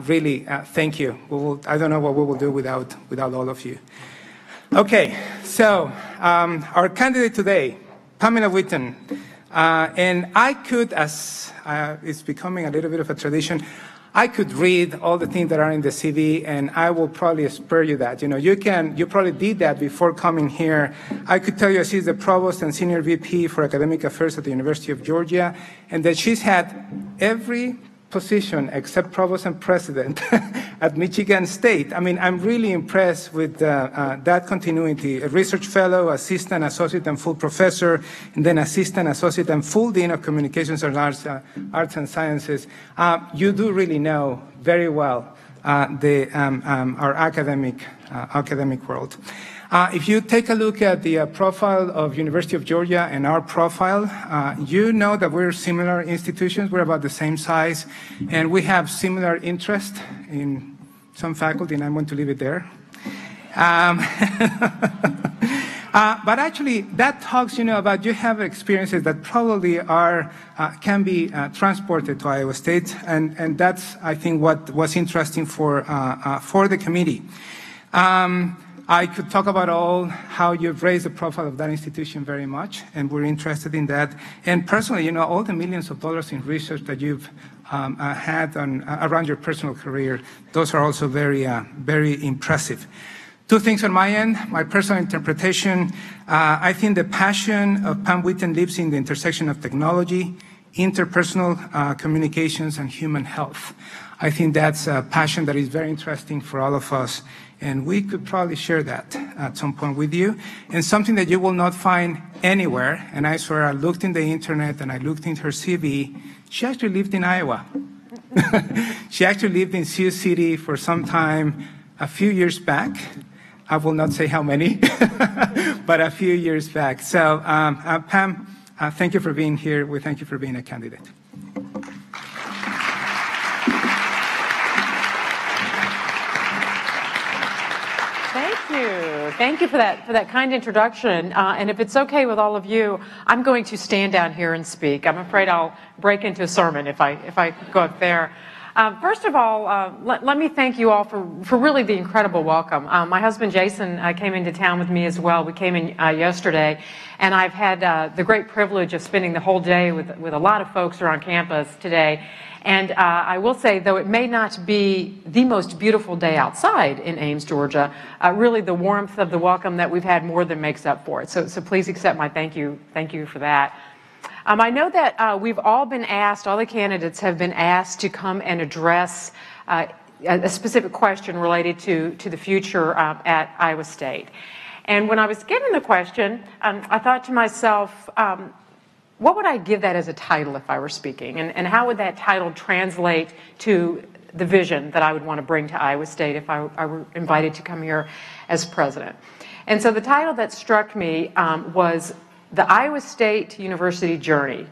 really thank you. I don't know what we will do without all of you. Okay, so our candidate today, Pamela Whitten, and I could, as it's becoming a little bit of a tradition, I could read all the things that are in the CV, and I will probably spare you that. You probably did that before coming here. I could tell you she's the provost and senior VP for academic affairs at the University of Georgia, and that she's had every position except provost and president at Michigan State. I mean, I'm really impressed with that continuity. A research fellow, assistant, associate, and full professor, and then assistant, associate, and full dean of communications and arts and sciences. You do really know very well our academic world. If you take a look at the profile of University of Georgia and our profile, you know that we're similar institutions. We're about the same size, and we have similar interest in some faculty, and I'm going to leave it there. But actually, that talks, about you have experiences that probably can be transported to Iowa State, and that's, I think, what was interesting for the committee. I could talk about how you've raised the profile of that institution very much, and we're interested in that. And personally, all the millions of dollars in research that you've had around your personal career, those are also very, very impressive. Two things on my end, my personal interpretation. I think the passion of Pam Whitten lives in the intersection of technology, interpersonal communications, and human health. I think that's a passion that is very interesting for all of us, and we could probably share that at some point with you. And something that you will not find anywhere, and I swear I looked in the internet and I looked in her CV, she actually lived in Iowa. She actually lived in Sioux City for some time a few years back. I will not say how many, but a few years back. So Pam, thank you for being here. We thank you for being a candidate. Thank you for that kind introduction. And if it's okay with all of you, I'm going to stand down here and speak. I'm afraid I'll break into a sermon if I go up there. First of all, let me thank you all for really the incredible welcome. My husband Jason came into town with me as well. We came in yesterday, and I've had the great privilege of spending the whole day with a lot of folks around campus today. And I will say, though it may not be the most beautiful day outside in Ames, Georgia, really the warmth of the welcome that we've had more than makes up for it. So please accept my thank you for that. I know that we've all been asked, all the candidates have been asked to come and address a specific question related to the future at Iowa State. And when I was given the question, I thought to myself, what would I give that as a title if I were speaking? And how would that title translate to the vision that I would want to bring to Iowa State if I were invited to come here as president? And so the title that struck me was The Iowa State University Journey,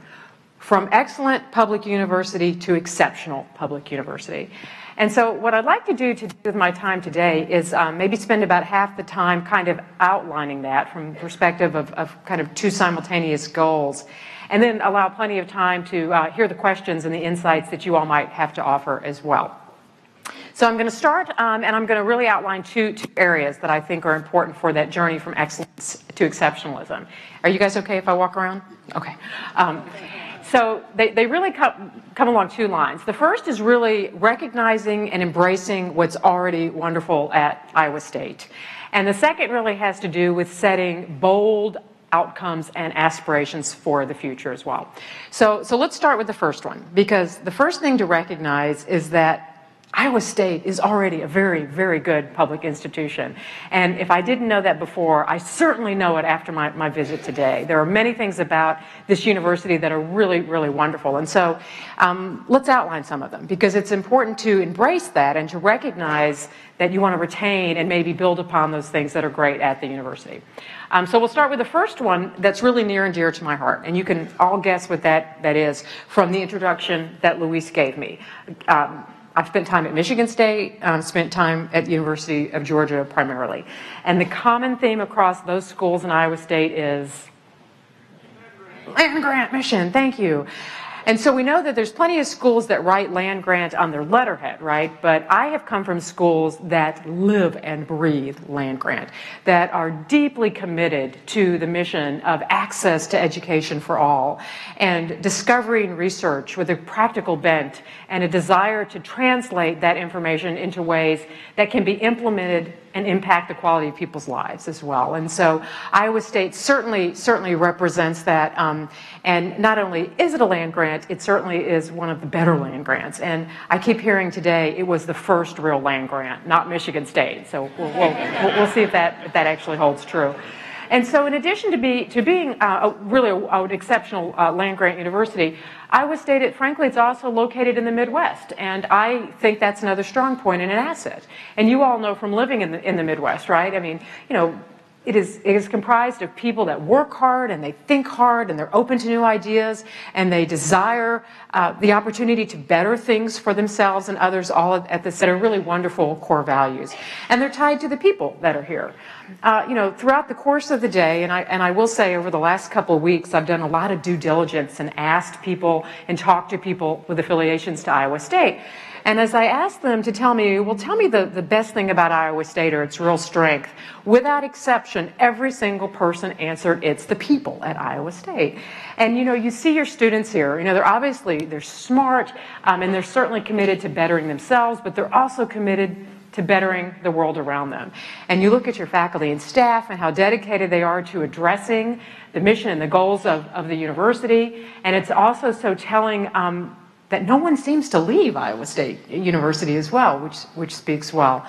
from excellent public university to exceptional public university. And so what I'd like to do with my time today is maybe spend about half the time kind of outlining that from the perspective of kind of two simultaneous goals, and then allow plenty of time to hear the questions and the insights that you all might have to offer as well. So I'm going to start, and I'm going to really outline two areas that I think are important for that journey from excellence to exceptionalism. Are you guys okay if I walk around? Okay. So they really come along two lines. The first is really recognizing and embracing what's already wonderful at Iowa State. And the second really has to do with setting bold outcomes and aspirations for the future as well. So let's start with the first one, because the first thing to recognize is that Iowa State is already a very, very good public institution. And if I didn't know that before, I certainly know it after my visit today. There are many things about this university that are really, really wonderful. And so let's outline some of them, because it's important to embrace that and to recognize that you want to retain and maybe build upon those things that are great at the university. So we'll start with the first one that's really near and dear to my heart. And you can all guess what that is from the introduction that Luis gave me. I've spent time at Michigan State, spent time at the University of Georgia primarily. And the common theme across those schools in Iowa State is land grant mission, thank you. And so we know that there's plenty of schools that write land grant on their letterhead, right? But I have come from schools that live and breathe land grant, that are deeply committed to the mission of access to education for all, and discovery and research with a practical bent and a desire to translate that information into ways that can be implemented and impact the quality of people's lives as well. And so Iowa State certainly represents that. And not only is it a land grant, it certainly is one of the better land grants. And I keep hearing today it was the first real land grant, not Michigan State. So we'll see if that actually holds true. And so in addition to being really an exceptional land-grant university, Iowa State, frankly, it's also located in the Midwest. And I think that's another strong point and an asset. And you all know from living in the Midwest, right? I mean, you know, it is comprised of people that work hard and they think hard and they're open to new ideas and they desire the opportunity to better things for themselves and others, all at this set of really wonderful core values. And they're tied to the people that are here. You know, throughout the course of the day, and I will say over the last couple of weeks, I've done a lot of due diligence and asked people and talked to people with affiliations to Iowa State. And as I asked them to tell me, well, tell me the best thing about Iowa State or its real strength, without exception, every single person answered, it's the people at Iowa State. And, you know, you see your students here, you know, they're smart, and they're certainly committed to bettering themselves, but they're also committed to bettering the world around them. And you look at your faculty and staff and how dedicated they are to addressing the mission and the goals of the university. And it's also so telling that no one seems to leave Iowa State University as well, which speaks well.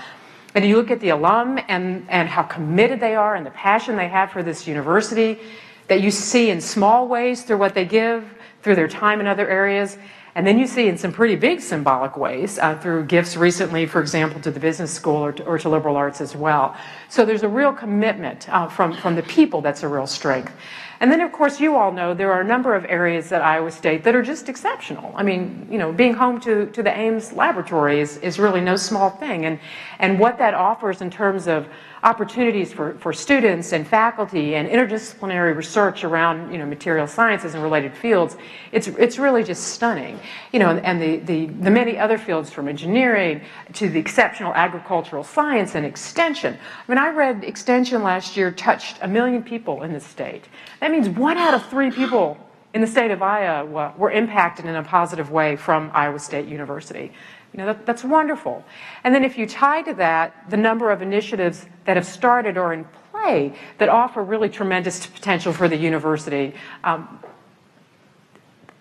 And you look at the alum and how committed they are and the passion they have for this university that you see in small ways through what they give, through their time in other areas. And then you see in some pretty big symbolic ways through gifts recently, for example, to the business school or to liberal arts as well. So there's a real commitment from the people that's a real strength. And then, of course, you all know there are a number of areas at Iowa State that are just exceptional. I mean, you know, being home to the Ames Laboratory is really no small thing. And what that offers in terms of opportunities for students and faculty and interdisciplinary research around, you know, material sciences and related fields, it's really just stunning. You know, and the many other fields from engineering to the exceptional agricultural science and extension. I mean, I read extension last year touched 1 million people in the state. That means 1 out of 3 people in the state of Iowa were impacted in a positive way from Iowa State University. You know, that's wonderful. And then if you tie to that the number of initiatives that have started or in play that offer really tremendous potential for the university,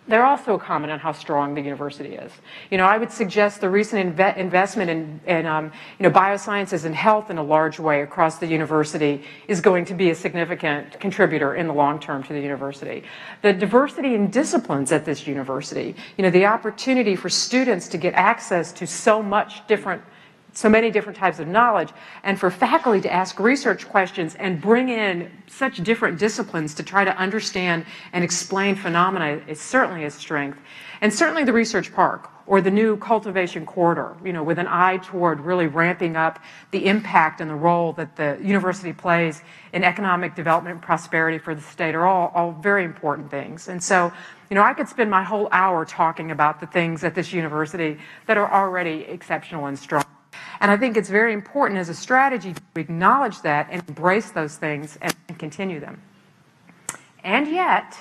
they're also a comment on how strong the university is. You know, I would suggest the recent investment in you know, biosciences and health in a large way across the university is going to be a significant contributor in the long term to the university. The diversity in disciplines at this university, you know, the opportunity for students to get access to so many different types of knowledge, and for faculty to ask research questions and bring in such different disciplines to try to understand and explain phenomena is certainly a strength. And certainly the research park or the new cultivation corridor, you know, with an eye toward really ramping up the impact and the role that the university plays in economic development and prosperity for the state are all very important things. And so, you know, I could spend my whole hour talking about the things at this university that are already exceptional and strong. And I think it's very important as a strategy to acknowledge that and embrace those things and continue them. And yet,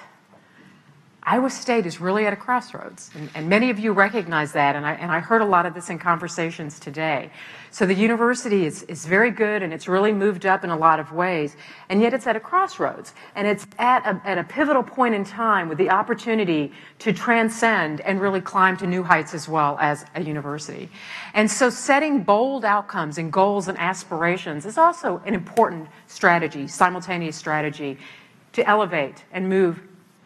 Iowa State is really at a crossroads, and many of you recognize that, and I heard a lot of this in conversations today. So the university is very good, and it's really moved up in a lot of ways, and yet it's at a crossroads, and it's at a pivotal point in time with the opportunity to transcend and really climb to new heights as well as a university. And so setting bold outcomes and goals and aspirations is also an important strategy, simultaneous strategy, to elevate and move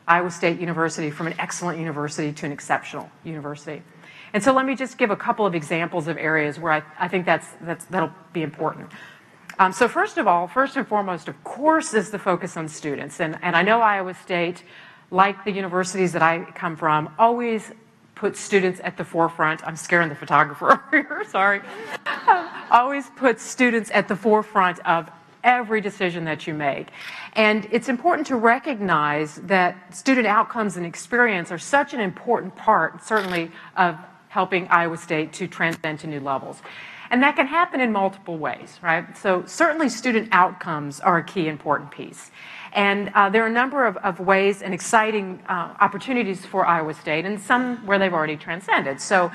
Iowa State University from an excellent university to an exceptional university. And so let me just give a couple of examples of areas where I think that'll be important. So first of all, first and foremost, of course, is the focus on students. And I know Iowa State, like the universities that I come from, always put students at the forefront. I'm scaring the photographer over here, sorry. Always puts students at the forefront of every decision that you make. And it's important to recognize that student outcomes and experience are such an important part, certainly, of helping Iowa State to transcend to new levels. And that can happen in multiple ways, right? So certainly student outcomes are a key important piece. And there are a number of ways and exciting opportunities for Iowa State, and some where they've already transcended. So,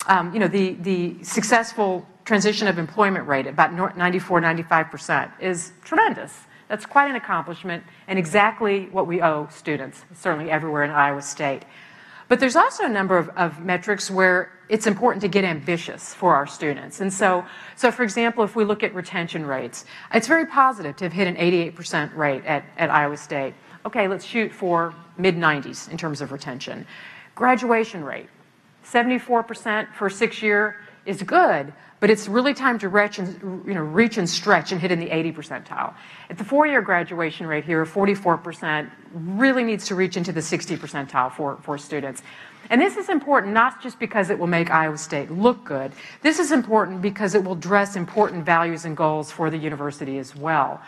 the successful transition of employment rate at about 94-95% is tremendous. That's quite an accomplishment and exactly what we owe students, certainly everywhere in Iowa State. But there's also a number of metrics where it's important to get ambitious for our students. And so for example, if we look at retention rates, it's very positive to have hit an 88% rate at Iowa State. Okay, let's shoot for mid-90s in terms of retention. Graduation rate, 74% for 6-year is good, but it's really time to reach and stretch and hit in the 80 percentile. At the 4-year graduation rate here, 44% really needs to reach into the 60 percentile for students. And this is important not just because it will make Iowa State look good. This is important because it will address important values and goals for the university as well.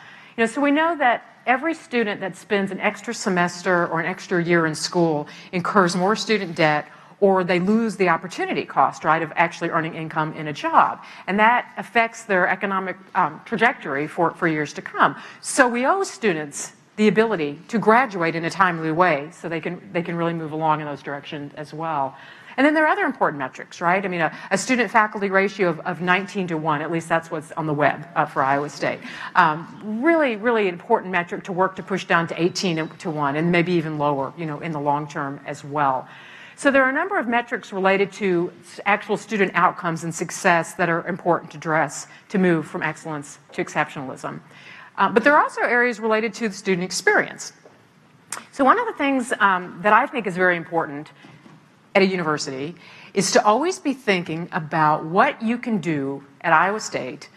So we know that every student that spends an extra semester or an extra year in school incurs more student debt, or they lose the opportunity cost, right, of actually earning income in a job. And that affects their economic trajectory for years to come. So we owe students the ability to graduate in a timely way so they can really move along in those directions as well. And then there are other important metrics, right? I mean, a student-faculty ratio of 19-1, at least that's what's on the web for Iowa State. Really, really important metric to work to push down to 18-1 and maybe even lower, in the long term as well. So there are a number of metrics related to actual student outcomes and success that are important to address to move from excellence to exceptionalism. But there are also areas related to the student experience. So one of the things that I think is very important at a university is to always be thinking about what you can do at Iowa State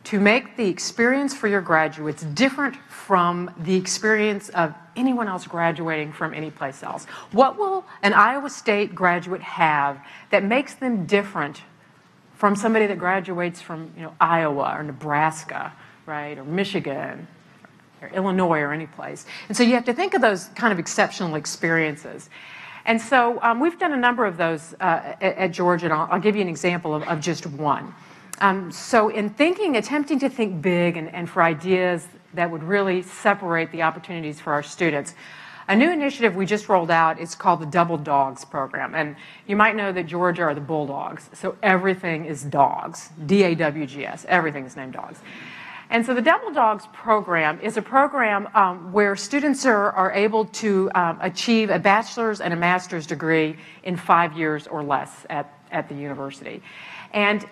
to make the experience for your graduates different from the experience of anyone else graduating from any place else. What will an Iowa State graduate have that makes them different from somebody that graduates from Iowa or Nebraska, right, or Michigan or Illinois or any place? And so you have to think of those kind of exceptional experiences. And so we've done a number of those at Georgia, and I'll give you an example of just one. So in attempting to think big and for ideas that would really separate the opportunities for our students, a new initiative we just rolled out is called the Double Dogs program. And you might know that Georgia are the Bulldogs, so everything is dogs, D-A-W-G-S, everything is named dogs. And so the Double Dogs program is a program where students are able to achieve a bachelor's and a master's degree in 5 years or less at the university. And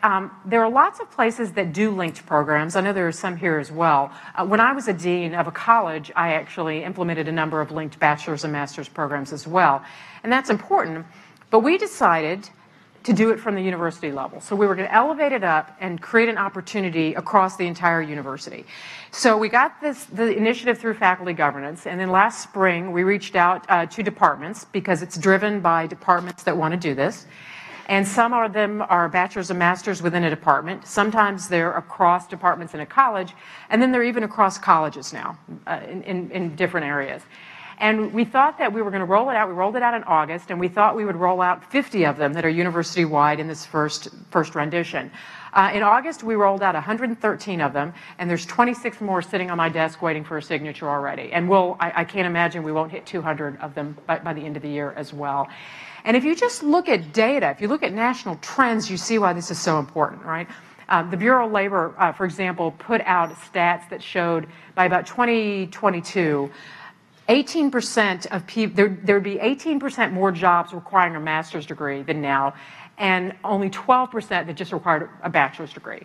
there are lots of places that do linked programs. I know there are some here as well. When I was a dean of a college, I actually implemented a number of linked bachelor's and master's programs as well. And that's important. But we decided to do it from the university level. So we were going to elevate it up and create an opportunity across the entire university. So we got the initiative through faculty governance, and then last spring we reached out to departments because it's driven by departments that want to do this. And some of them are bachelor's and master's within a department. Sometimes they're across departments in a college, and then they're even across colleges now in different areas. And we thought that we were going to roll it out. We rolled it out in August, and we thought we would roll out 50 of them that are university-wide in this first rendition. In August, we rolled out 113 of them, and there's 26 more sitting on my desk waiting for a signature already. And I can't imagine we won't hit 200 of them by the end of the year as well. And if you just look at data, if you look at national trends, you see why this is so important, right? The Bureau of Labor, for example, put out stats that showed by about 2022, 18% of people, there would be 18% more jobs requiring a master's degree than now, and only 12% that just required a bachelor's degree.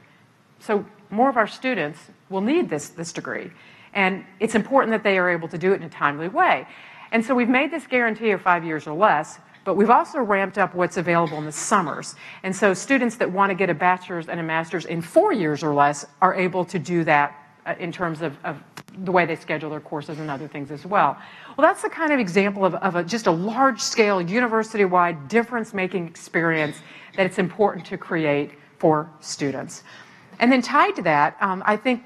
So more of our students will need this degree, and it's important that they are able to do it in a timely way. And so we've made this guarantee of 5 years or less, but we've also ramped up what's available in the summers. And so students that want to get a bachelor's and a master's in 4 years or less are able to do that in terms of the way they schedule their courses and other things as well. Well, that's the kind of example of just a large-scale, university-wide, difference-making experience that it's important to create for students. And then tied to that, I think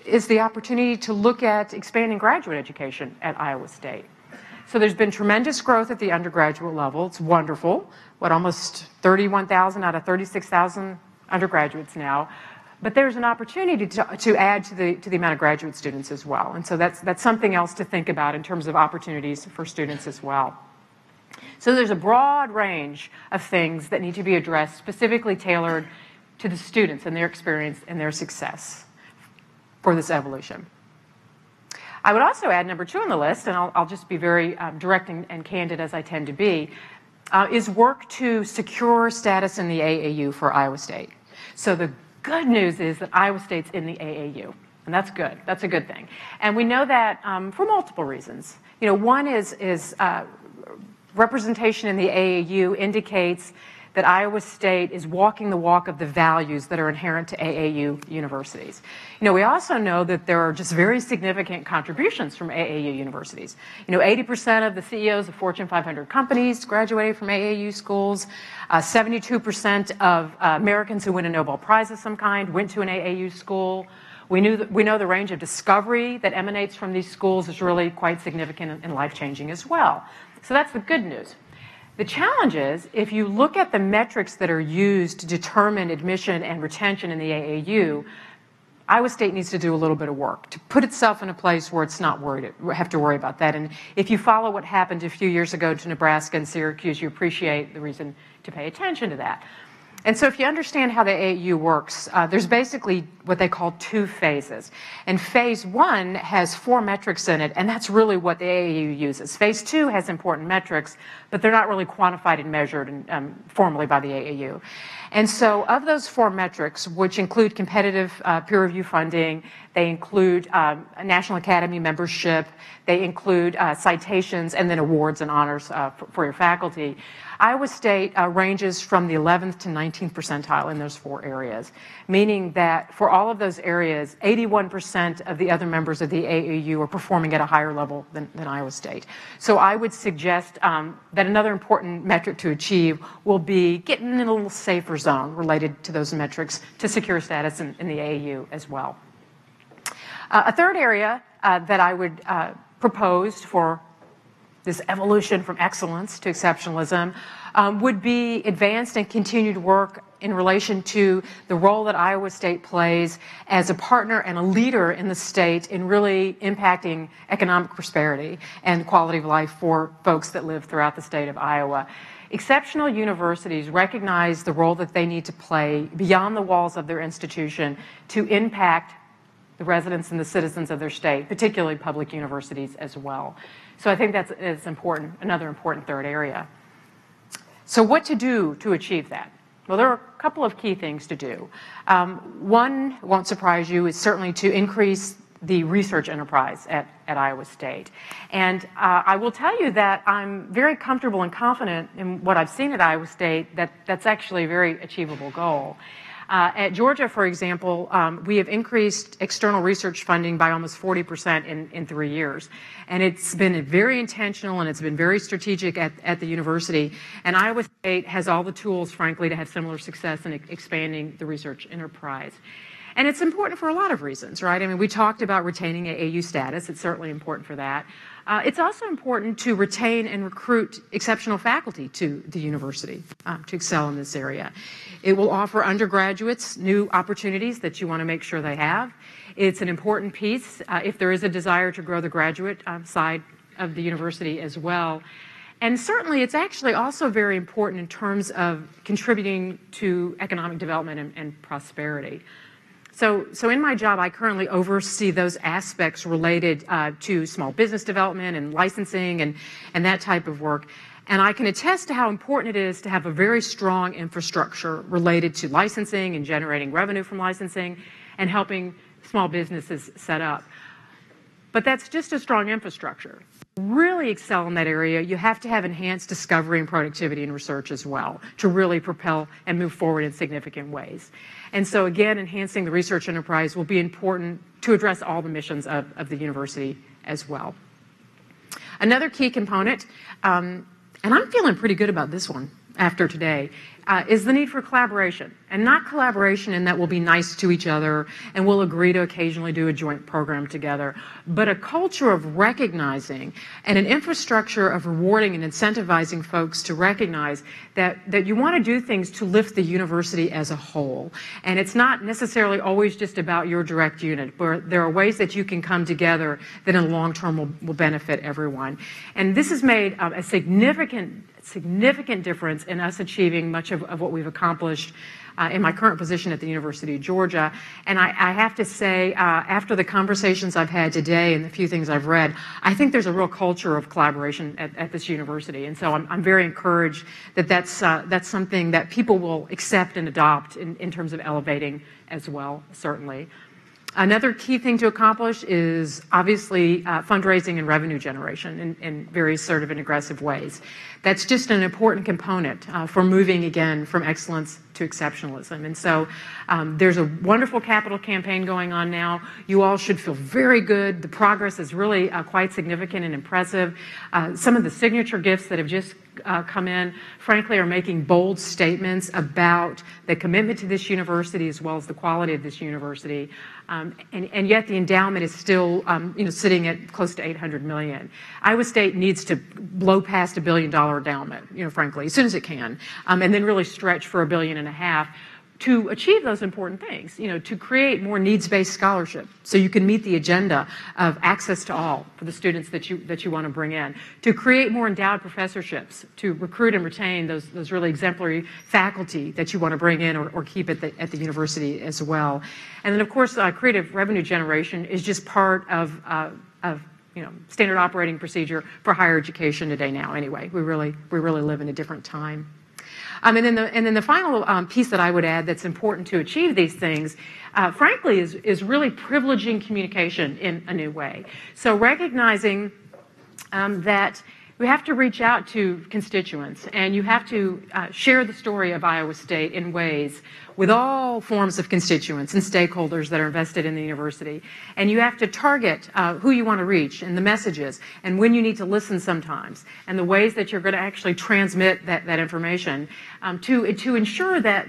is the opportunity to look at expanding graduate education at Iowa State. So there's been tremendous growth at the undergraduate level. It's wonderful. Almost 31,000 out of 36,000 undergraduates now. But there's an opportunity to add to the amount of graduate students as well. And so that's something else to think about in terms of opportunities for students as well. So there's a broad range of things that need to be addressed, specifically tailored to the students and their experience and their success for this evolution. I would also add number 2 on the list, and I'll just be very direct and candid as I tend to be, is work to secure status in the AAU for Iowa State. So the good news is that Iowa State's in the AAU, and that's good. That's a good thing. And we know that for multiple reasons. You know, one is representation in the AAU indicates that Iowa State is walking the walk of the values that are inherent to AAU universities. You know, we also know that there are just very significant contributions from AAU universities. You know, 80% of the CEOs of Fortune 500 companies graduated from AAU schools. 72% of Americans who win a Nobel Prize of some kind went to an AAU school. We know the range of discovery that emanates from these schools is really quite significant and life-changing as well. So that's the good news. The challenge is, if you look at the metrics that are used to determine admission and retention in the AAU, Iowa State needs to do a little bit of work to put itself in a place where it's not have to worry about that. And if you follow what happened a few years ago to Nebraska and Syracuse, you appreciate the reason to pay attention to that. And so if you understand how the AAU works, there's basically what they call 2 phases. And phase 1 has 4 metrics in it, and that's really what the AAU uses. Phase 2 has important metrics, but they're not really quantified and measured formally by the AAU. And so of those 4 metrics, which include competitive peer review funding, they include National Academy membership, they include citations, and then awards and honors for your faculty. Iowa State ranges from the 11th to 19th percentile in those 4 areas, meaning that for all of those areas, 81% of the other members of the AAU are performing at a higher level than Iowa State. So I would suggest that another important metric to achieve will be getting in a little safer zone related to those metrics to secure status in the AAU as well. A third area that I would propose for this evolution from excellence to exceptionalism would be advanced and continued work in relation to the role that Iowa State plays as a partner and a leader in the state in really impacting economic prosperity and quality of life for folks that live throughout the state of Iowa. Exceptional universities recognize the role that they need to play beyond the walls of their institution to impact the residents and the citizens of their state, particularly public universities as well. So I think that's important, another important third area. So what to do to achieve that? Well, there are a couple of key things to do. One, won't surprise you, is certainly to increase the research enterprise at Iowa State. And I will tell you that I'm very comfortable and confident in what I've seen at Iowa State, that that's actually a very achievable goal. At Georgia, for example, we have increased external research funding by almost 40% in 3 years. And it's been very intentional and it's been very strategic at the university. And Iowa State has all the tools, frankly, to have similar success in expanding the research enterprise. And it's important for a lot of reasons, right? I mean, we talked about retaining AAU status. It's certainly important for that. It's also important to retain and recruit exceptional faculty to the university to excel in this area. It will offer undergraduates new opportunities that you want to make sure they have. It's an important piece if there is a desire to grow the graduate side of the university as well. And certainly it's actually also very important in terms of contributing to economic development and prosperity. So in my job, I currently oversee those aspects related to small business development and licensing and that type of work. And I can attest to how important it is to have a very strong infrastructure related to licensing and generating revenue from licensing and helping small businesses set up. But that's just a strong infrastructure. To really excel in that area, you have to have enhanced discovery and productivity and research as well to really propel and move forward in significant ways. And so again, enhancing the research enterprise will be important to address all the missions of the university as well. Another key component, and I'm feeling pretty good about this one after today, is the need for collaboration. And not collaboration in that we'll be nice to each other and we'll agree to occasionally do a joint program together, but a culture of recognizing and an infrastructure of rewarding and incentivizing folks to recognize that you want to do things to lift the university as a whole. And it's not necessarily always just about your direct unit, but there are ways that you can come together that in the long term will benefit everyone. And this has made a significant difference in us achieving much of what we've accomplished in my current position at the University of Georgia. And I have to say, after the conversations I've had today and the few things I've read, I think there's a real culture of collaboration at this university. And so I'm very encouraged that that's something that people will accept and adopt in terms of elevating as well, certainly. Another key thing to accomplish is obviously fundraising and revenue generation in very assertive and aggressive ways. That's just an important component for moving again from excellence to exceptionalism. And so there's a wonderful capital campaign going on now. You all should feel very good. The progress is really quite significant and impressive. Some of the signature gifts that have just come in, frankly, are making bold statements about the commitment to this university as well as the quality of this university. And yet the endowment is still sitting at close to $800 million. Iowa State needs to blow past $1 billion endowment, frankly, as soon as it can, and then really stretch for $1.5 billion to achieve those important things, to create more needs-based scholarship so you can meet the agenda of access to all for the students that you want to bring in, to create more endowed professorships, to recruit and retain those really exemplary faculty that you want to bring in or keep at the university as well. And then, of course, creative revenue generation is just part of standard operating procedure for higher education today now anyway. We really live in a different time. And then the final piece that I would add that's important to achieve these things, frankly, is really privileging communication in a new way. So recognizing that we have to reach out to constituents and you have to share the story of Iowa State in ways with all forms of constituents and stakeholders that are invested in the university. And you have to target who you want to reach and the messages and when you need to listen sometimes and the ways that you're going to actually transmit that information to ensure that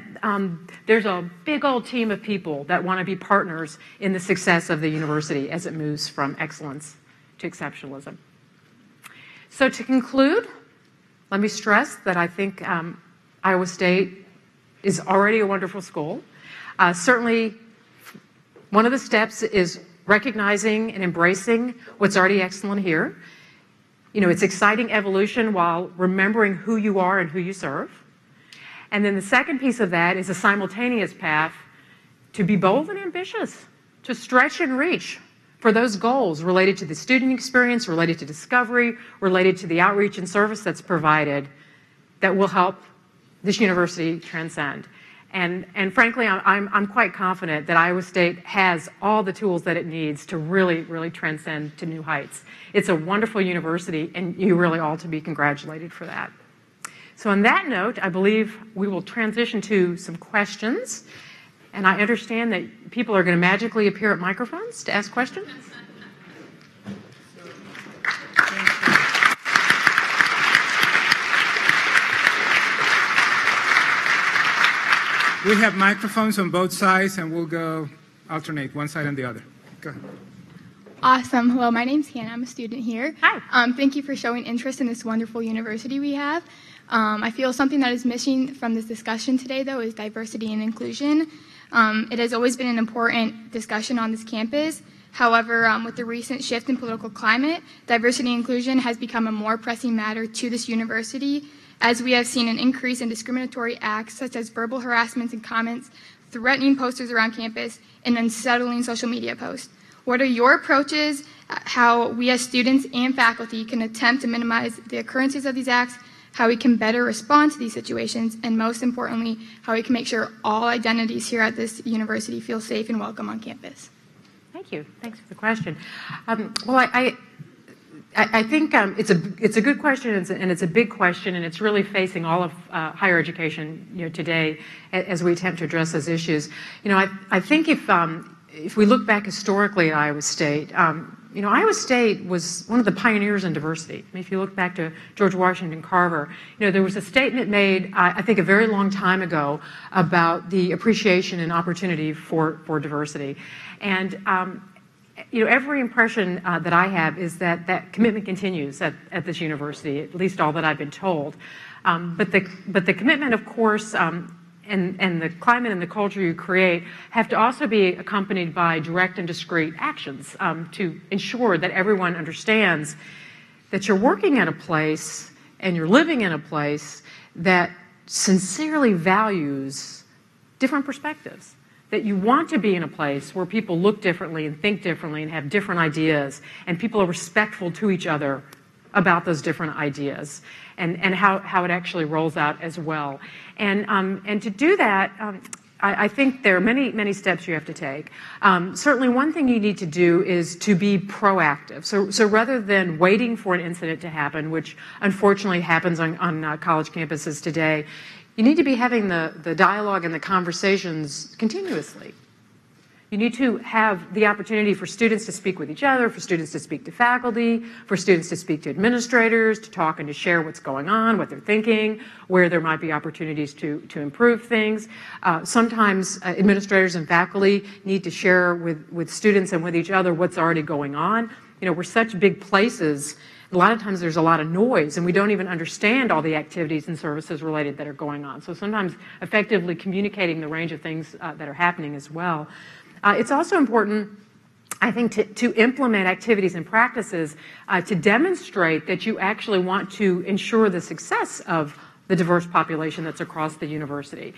there's a big old team of people that want to be partners in the success of the university as it moves from excellence to exceptionalism. So to conclude, let me stress that I think Iowa State is already a wonderful school. Certainly, one of the steps is recognizing and embracing what's already excellent here. It's exciting evolution while remembering who you are and who you serve. And then the second piece of that is a simultaneous path to be bold and ambitious, to stretch and reach for those goals related to the student experience, related to discovery, related to the outreach and service that's provided that will help this university transcend. And frankly, I'm quite confident that Iowa State has all the tools that it needs to really transcend to new heights. It's a wonderful university, and you really ought to be congratulated for that. So on that note, I believe we will transition to some questions. And I understand that people are going to magically appear at microphones to ask questions. We have microphones on both sides, and we'll go alternate one side and the other. Go ahead. Awesome. Hello, my name's Hannah. I'm a student here. Hi. Thank you for showing interest in this wonderful university we have. I feel something that is missing from this discussion today, though, is diversity and inclusion. It has always been an important discussion on this campus. However, with the recent shift in political climate, diversity and inclusion has become a more pressing matter to this university, as we have seen an increase in discriminatory acts such as verbal harassment and comments, threatening posters around campus, and unsettling social media posts. What are your approaches, how we as students and faculty can attempt to minimize the occurrences of these acts, how we can better respond to these situations, and most importantly, how we can make sure all identities here at this university feel safe and welcome on campus? Thank you. Thanks for the question. Well, I think it's a good question, and it's a big question, and it's really facing all of higher education today as we attempt to address those issues. I think if we look back historically at Iowa State, Iowa State was one of the pioneers in diversity. I mean, if you look back to George Washington Carver, there was a statement made, I think, a very long time ago about the appreciation and opportunity for diversity. And every impression that I have is that commitment continues at this university, at least all that I've been told. But the commitment, of course, and the climate and the culture you create have to also be accompanied by direct and discrete actions to ensure that everyone understands that you're working at a place and you're living in a place that sincerely values different perspectives, that you want to be in a place where people look differently and think differently and have different ideas, and people are respectful to each other about those different ideas and how it actually rolls out as well. And to do that, I think there are many steps you have to take. Certainly one thing you need to do is to be proactive. So rather than waiting for an incident to happen, which unfortunately happens on college campuses today, you need to be having the dialogue and the conversations continuously. You need to have the opportunity for students to speak with each other, for students to speak to faculty, for students to speak to administrators, to talk and to share what's going on, what they're thinking, where there might be opportunities to improve things. Sometimes administrators and faculty need to share with students and with each other what's already going on. We're such big places. A lot of times there's a lot of noise and we don't even understand all the activities and services related that are going on. So sometimes effectively communicating the range of things that are happening as well. It's also important, I think, to implement activities and practices to demonstrate that you actually want to ensure the success of the diverse population that's across the university.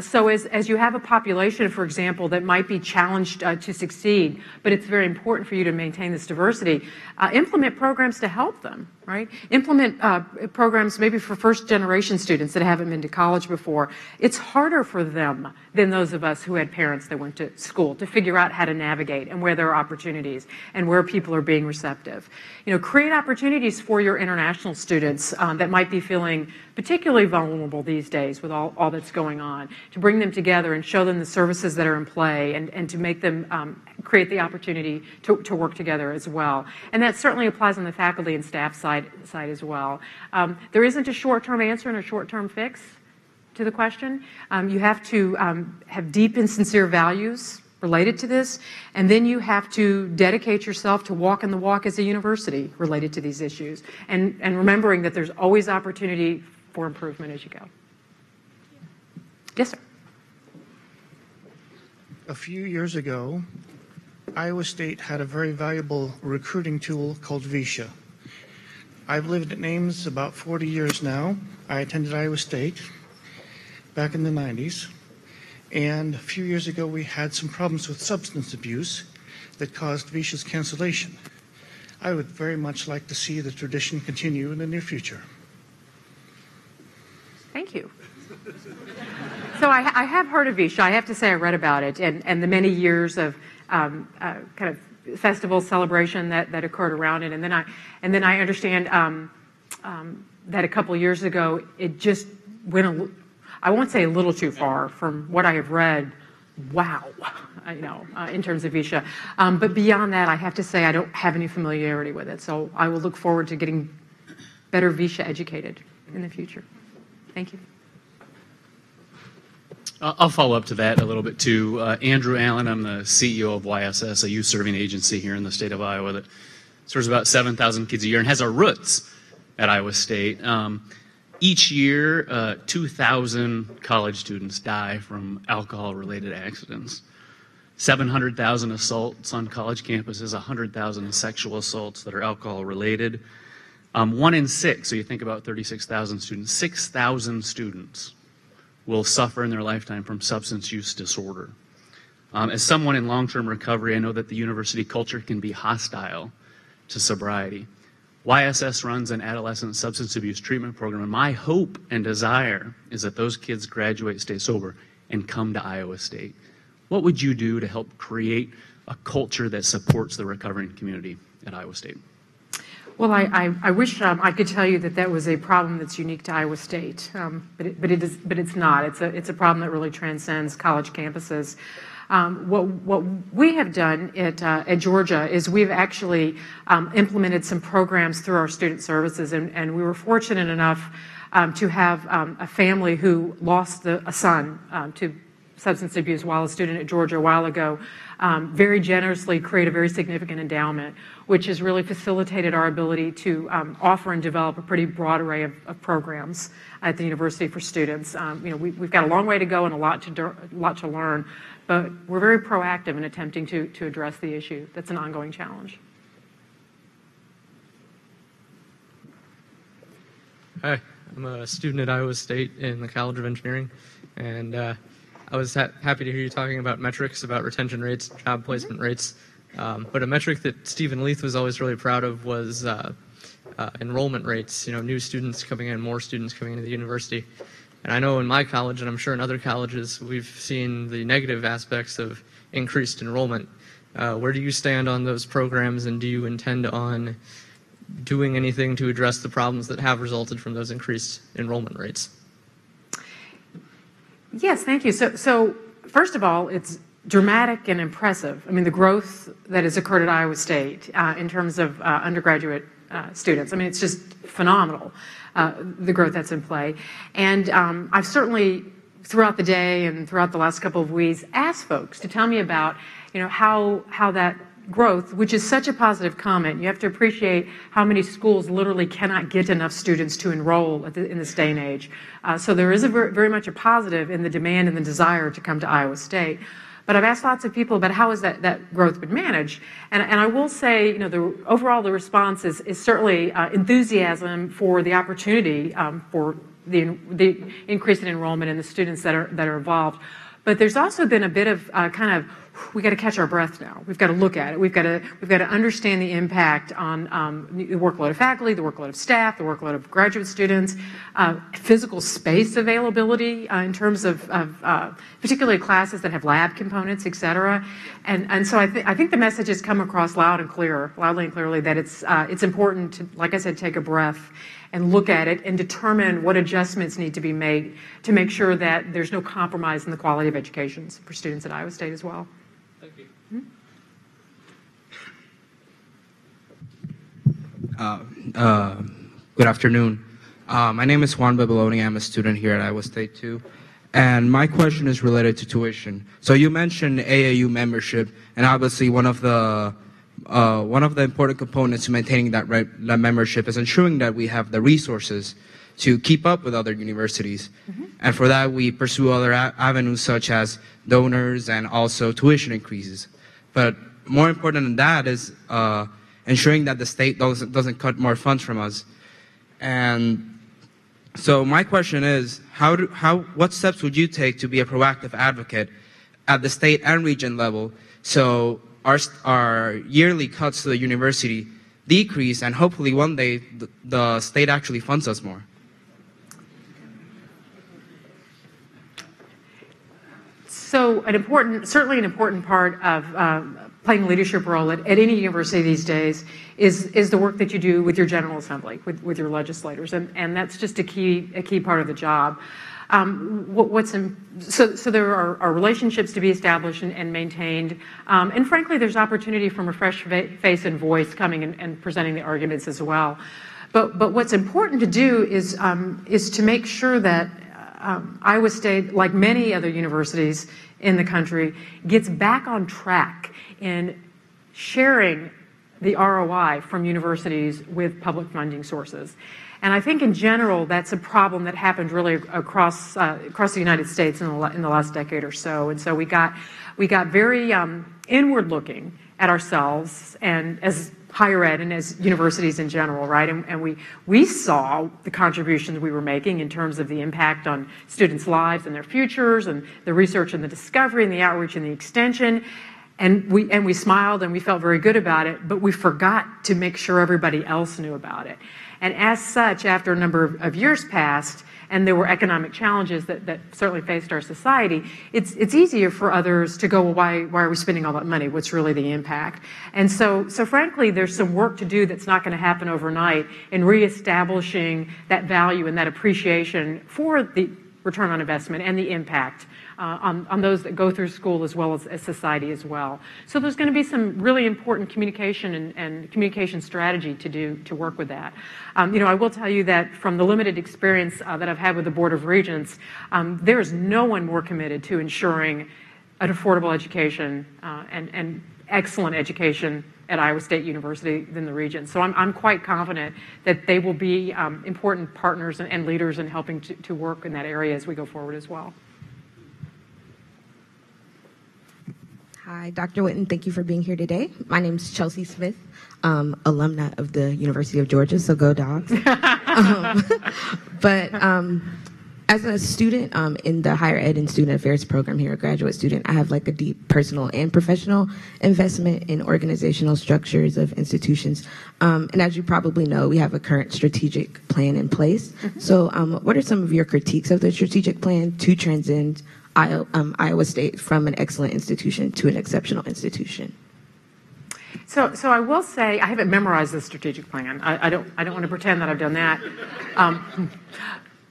So as you have a population, for example, that might be challenged to succeed, but it's very important for you to maintain this diversity, implement programs to help them, right? Implement programs maybe for first-generation students that haven't been to college before. It's harder for them than those of us who had parents that went to school to figure out how to navigate and where there are opportunities and where people are being receptive. Create opportunities for your international students that might be feeling particularly vulnerable these days with all that's going on, to bring them together and show them the services that are in play and to make them create the opportunity to work together as well. And that certainly applies on the faculty and staff side as well. There isn't a short-term answer and a short-term fix to the question. You have to have deep and sincere values related to this, and then you have to dedicate yourself to walking the walk as a university related to these issues, and remembering that there's always opportunity for improvement as you go. Yes, sir. A few years ago, Iowa State had a very valuable recruiting tool called VISA. I've lived at Ames about 40 years now. I attended Iowa State back in the 90s. And a few years ago, we had some problems with substance abuse that caused VISA's cancellation. I would very much like to see the tradition continue in the near future. Thank you. So I have heard of VISA. I have to say I read about it and the many years of kind of festival celebration that occurred around it. And then I understand that a couple of years ago it just went I won't say a little too far from what I have read. Wow, in terms of VISA. But beyond that, I have to say I don't have any familiarity with it. So I will look forward to getting better VISA educated in the future. Thank you. I'll follow up to that a little bit too. Andrew Allen, I'm the CEO of YSS, a youth serving agency here in the state of Iowa that serves about 7,000 kids a year and has our roots at Iowa State. Each year, 2,000 college students die from alcohol-related accidents. 700,000 assaults on college campuses, 100,000 sexual assaults that are alcohol-related. 1 in 6, so you think about 36,000 students, 6,000 students will suffer in their lifetime from substance use disorder. As someone in long-term recovery, I know that the university culture can be hostile to sobriety. YSS runs an adolescent substance abuse treatment program, and my hope and desire is that those kids graduate, stay sober, and come to Iowa State. What would you do to help create a culture that supports the recovering community at Iowa State? Well, I wish I could tell you that that was a problem that's unique to Iowa State, but it's not. It's a problem that really transcends college campuses. What we have done at Georgia is we've actually implemented some programs through our student services, and we were fortunate enough to have a family who lost a son to substance abuse while a student at Georgia a while ago, very generously create a very significant endowment, which has really facilitated our ability to offer and develop a pretty broad array of programs at the university for students. We've got a long way to go and a lot to learn, but we're very proactive in attempting to address the issue. That's an ongoing challenge. Hi, I'm a student at Iowa State in the College of Engineering, and I was happy to hear you talking about metrics, about retention rates, job placement rates. But a metric that Stephen Leith was always really proud of was enrollment rates, new students coming in, more students coming into the university. And I know in my college, and I'm sure in other colleges, we've seen the negative aspects of increased enrollment. Where do you stand on those programs, and do you intend on doing anything to address the problems that have resulted from those increased enrollment rates? Yes, thank you. So first of all, it's dramatic and impressive. I mean, the growth that has occurred at Iowa State in terms of undergraduate students, I mean, it's just phenomenal, the growth that's in play. And I've certainly, throughout the day and throughout the last couple of weeks, asked folks to tell me about, how that growth, which is such a positive comment. You have to appreciate how many schools literally cannot get enough students to enroll in this day and age. So there is very much a positive in the demand and the desire to come to Iowa State. But I've asked lots of people about how has that growth been managed. And I will say, overall the response is certainly enthusiasm for the opportunity for the increase in enrollment and the students that are involved. But there's also been a bit of we got to catch our breath now. We've got to look at it. We've got to understand the impact on the workload of faculty, the workload of staff, the workload of graduate students, physical space availability in terms of particularly classes that have lab components, et cetera. And so I think the message has come across loudly and clearly that it's important to, like I said, take a breath and look at it and determine what adjustments need to be made to make sure that there's no compromise in the quality of education for students at Iowa State as well. Thank you. Good afternoon. My name is Juan Babyloni. I'm a student here at Iowa State too. And my question is related to tuition. So you mentioned AAU membership, and obviously one of the important components to maintaining that membership is ensuring that we have the resources to keep up with other universities. Mm-hmm. And for that, we pursue other avenues such as donors and also tuition increases. But more important than that is ensuring that the state doesn't cut more funds from us. And so my question is, what steps would you take to be a proactive advocate at the state and region level so our yearly cuts to the university decrease, and hopefully one day the state actually funds us more? So certainly an important part of playing a leadership role at any university these days is the work that you do with your General Assembly, with your legislators, and that's just a key part of the job. So there are relationships to be established and maintained, and frankly, there's opportunity from a fresh face and voice coming and presenting the arguments as well. But what's important to do is to make sure that Iowa State, like many other universities in the country, gets back on track in sharing the ROI from universities with public funding sources. And I think in general, that's a problem that happened really across the United States in the last decade or so. And so we got very inward looking at ourselves and as higher ed and as universities in general, right? And we saw the contributions we were making in terms of the impact on students' lives and their futures, and the research and the discovery and the outreach and the extension. And we smiled and we felt very good about it, but we forgot to make sure everybody else knew about it. And as such, after a number of years passed, and there were economic challenges that certainly faced our society, it's easier for others to go, well, why are we spending all that money? What's really the impact? And so frankly, there's some work to do that's not going to happen overnight in reestablishing that value and that appreciation for the return on investment and the impact on those that go through school as well as society as well. So there's going to be some really important communication and communication strategy to work with that. I will tell you that from the limited experience that I've had with the Board of Regents, there is no one more committed to ensuring an affordable education and excellent education at Iowa State University than the Regents. So I'm quite confident that they will be important partners and leaders in helping to work in that area as we go forward as well. Hi, Dr. Whitten. Thank you for being here today. My name is Chelsea Smith, alumna of the University of Georgia, so go Dogs. But as a student in the Higher Ed and Student Affairs program here, a graduate student, I have like a deep personal and professional investment in organizational structures of institutions. And as you probably know, we have a current strategic plan in place. Mm-hmm. So what are some of your critiques of the strategic plan to transcend Iowa State from an excellent institution to an exceptional institution? So I will say I haven't memorized the strategic plan. I don't want to pretend that I've done that.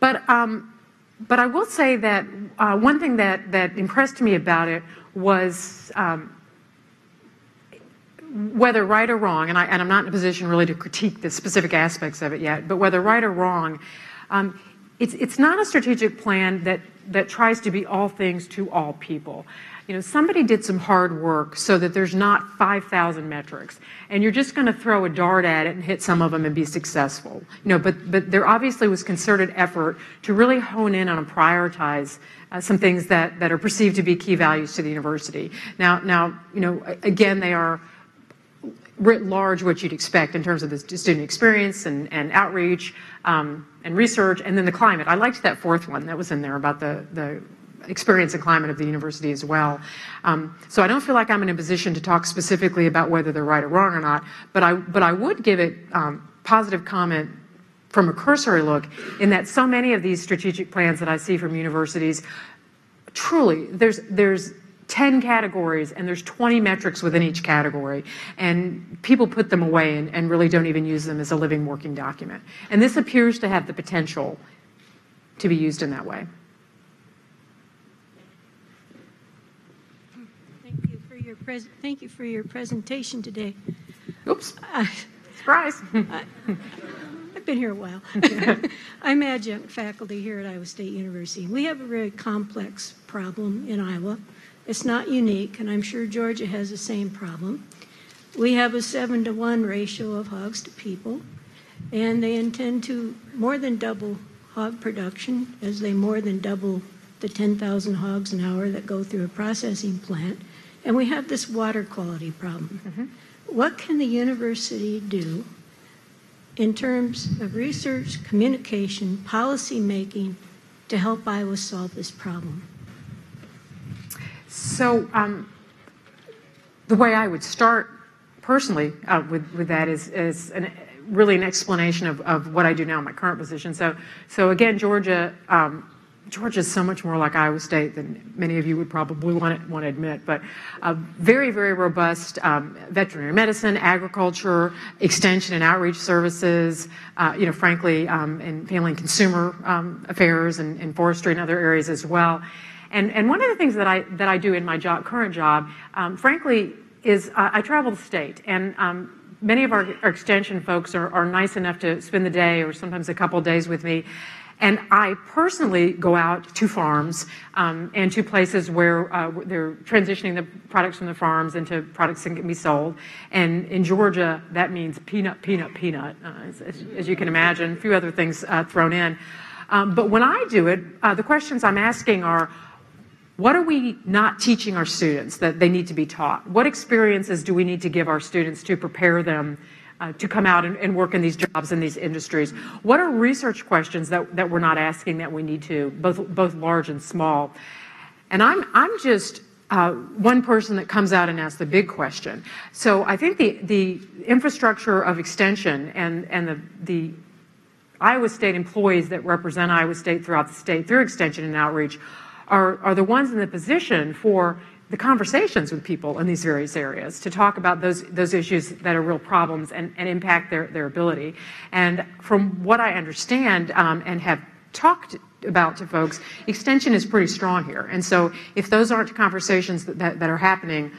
But I will say that one thing that impressed me about it was whether right or wrong, and I'm not in a position really to critique the specific aspects of it yet, but whether right or wrong, it's not a strategic plan that tries to be all things to all people. Somebody did some hard work so that there's not 5,000 metrics, and you're just going to throw a dart at it and hit some of them and be successful. But there obviously was concerted effort to really hone in on and prioritize some things that are perceived to be key values to the university. Now, again, they are writ large what you'd expect in terms of the student experience and outreach and research, and then the climate. I liked that fourth one that was in there about the experience and climate of the university as well. So I don't feel like I'm in a position to talk specifically about whether they're right or wrong or not, but I would give it positive comment from a cursory look in that so many of these strategic plans that I see from universities, truly, there's 10 categories and there's 20 metrics within each category, and people put them away and really don't even use them as a living working document. And this appears to have the potential to be used in that way. Thank you for your presentation today. Oops. Surprise. I've been here a while. I'm adjunct faculty here at Iowa State University. We have a very complex problem in Iowa. It's not unique, and I'm sure Georgia has the same problem. We have a 7-to-1 ratio of hogs to people, and they intend to more than double hog production as they more than double the 10,000 hogs an hour that go through a processing plant. And we have this water quality problem. Mm-hmm. What can the university do in terms of research, communication, policy making to help Iowa solve this problem? So the way I would start personally with that is really an explanation of what I do now in my current position. So again, Georgia is so much more like Iowa State than many of you would probably want to admit, but very, very robust veterinary medicine, agriculture, extension and outreach services, frankly, and family and consumer affairs and forestry and other areas as well. And one of the things that I do in my current job, frankly, is I travel the state, and many of our extension folks are nice enough to spend the day or sometimes a couple of days with me. And I personally go out to farms and to places where they're transitioning the products from the farms into products that can be sold. And in Georgia, that means peanut, as you can imagine, a few other things thrown in. But when I do it, the questions I'm asking are, what are we not teaching our students that they need to be taught? What experiences do we need to give our students to prepare them to come out and work in these jobs in these industries? What are research questions that we're not asking that we need to, both large and small? And I'm just one person that comes out and asks the big question. So I think the infrastructure of extension and the Iowa State employees that represent Iowa State throughout the state through extension and outreach are the ones in the position for the conversations with people in these various areas to talk about those issues that are real problems and impact their ability. And from what I understand and have talked about to folks, extension is pretty strong here. And so if those aren't conversations that are happening,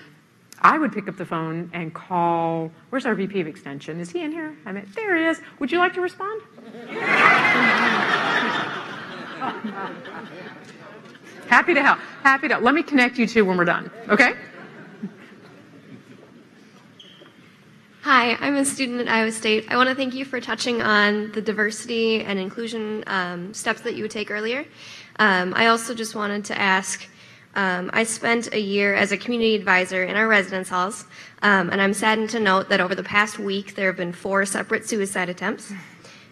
I would pick up the phone and call, where's our VP of Extension? Is he in here? I mean, there he is. Would you like to respond? Happy to help. Happy to help. Let me connect you two when we're done, okay? Hi, I'm a student at Iowa State. I want to thank you for touching on the diversity and inclusion steps that you would take earlier. I also just wanted to ask, I spent a year as a community advisor in our residence halls, and I'm saddened to note that over the past week there have been 4 separate suicide attempts.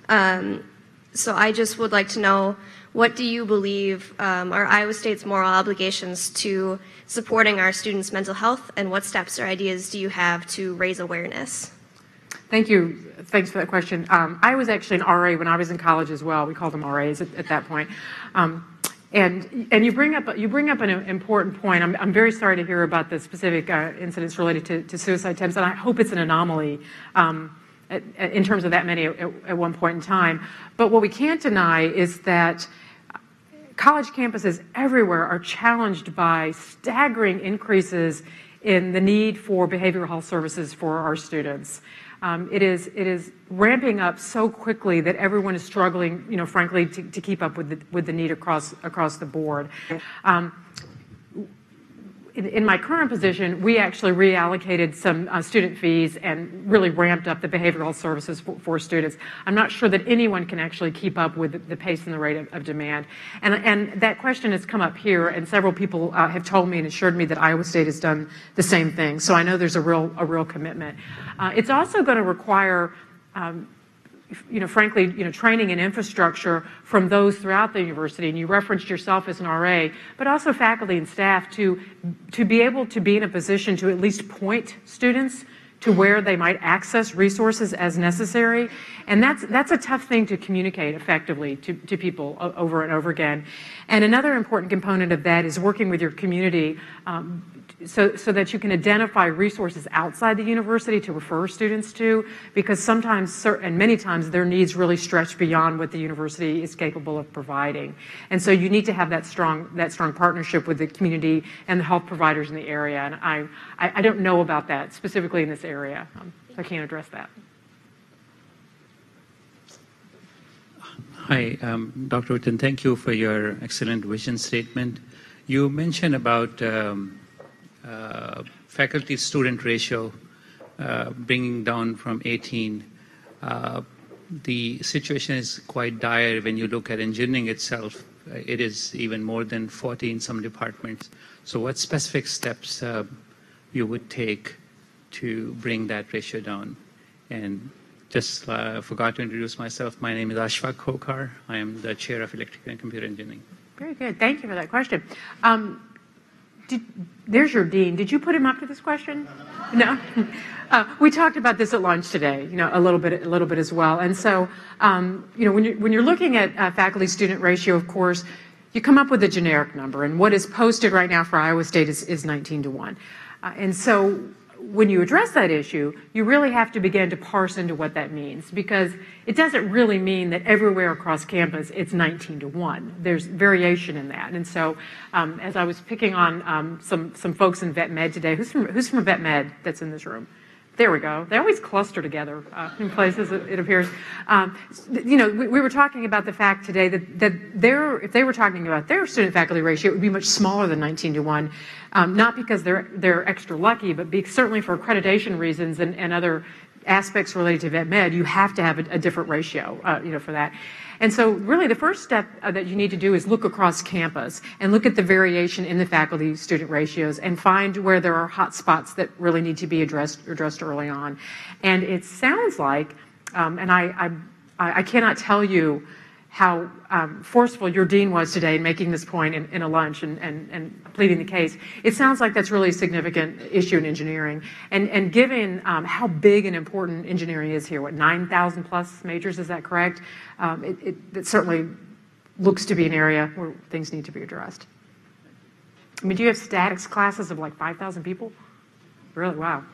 So I just would like to know, what do you believe are Iowa State's moral obligations to supporting our students' mental health, and what steps or ideas do you have to raise awareness? Thank you. Thanks for that question. I was actually an RA when I was in college as well. We called them RAs at that point. And you bring up an important point. I'm very sorry to hear about the specific incidents related to suicide attempts, and I hope it's an anomaly in terms of that many at one point in time. But what we can't deny is that college campuses everywhere are challenged by staggering increases in the need for behavioral health services for our students. It is ramping up so quickly that everyone is struggling, frankly, to keep up with the need across the board. In my current position, we actually reallocated some student fees and really ramped up the behavioral health services for students. I'm not sure that anyone can actually keep up with the pace and the rate of demand. And that question has come up here, and several people have told me and assured me that Iowa State has done the same thing. So I know there's a real commitment. It's also going to require frankly, training and infrastructure from those throughout the university, and you referenced yourself as an RA, but also faculty and staff to be able to be in a position to at least point students to where they might access resources as necessary. And that's a tough thing to communicate effectively to people over and over again. And another important component of that is working with your community so that you can identify resources outside the university to refer students to, because sometimes, and many times, their needs really stretch beyond what the university is capable of providing. And so you need to have that strong partnership with the community and the health providers in the area. And I don't know about that specifically in this area, so I can't address that. Hi, Dr. Witten, thank you for your excellent vision statement. You mentioned about faculty-student ratio bringing down from 18. The situation is quite dire when you look at engineering itself. It is even more than 40 in some departments. So what specific steps you would take to bring that ratio down? And just forgot to introduce myself. My name is Ashfaq Khokar. I am the chair of electrical and computer engineering. Very good. Thank you for that question. There's your dean. Did you put him up to this question? No. We talked about this at lunch today, a little bit as well. And so, when you're looking at faculty-student ratio, of course, you come up with a generic number, and what is posted right now for Iowa State is 19-1. And so, when you address that issue, you really have to begin to parse into what that means, because it doesn't really mean that everywhere across campus it's 19-1. There's variation in that. And so, as I was picking on some folks in vet med today, who's from vet med that's in this room? There we go. They always cluster together in places, it appears. We were talking about the fact today that if they were talking about their student-faculty ratio, it would be much smaller than 19-1, not because they're extra lucky, but certainly for accreditation reasons and other aspects related to vet med, you have to have a different ratio, for that. And so really the first step that you need to do is look across campus and look at the variation in the faculty-student ratios and find where there are hot spots that really need to be addressed early on. And it sounds like, and I cannot tell you how forceful your dean was today in making this point in a lunch and pleading the case. It sounds like that's really a significant issue in engineering. And given how big and important engineering is here, what, 9,000 plus majors, is that correct? It certainly looks to be an area where things need to be addressed. I mean, do you have statics classes of like 5,000 people? Really? Wow.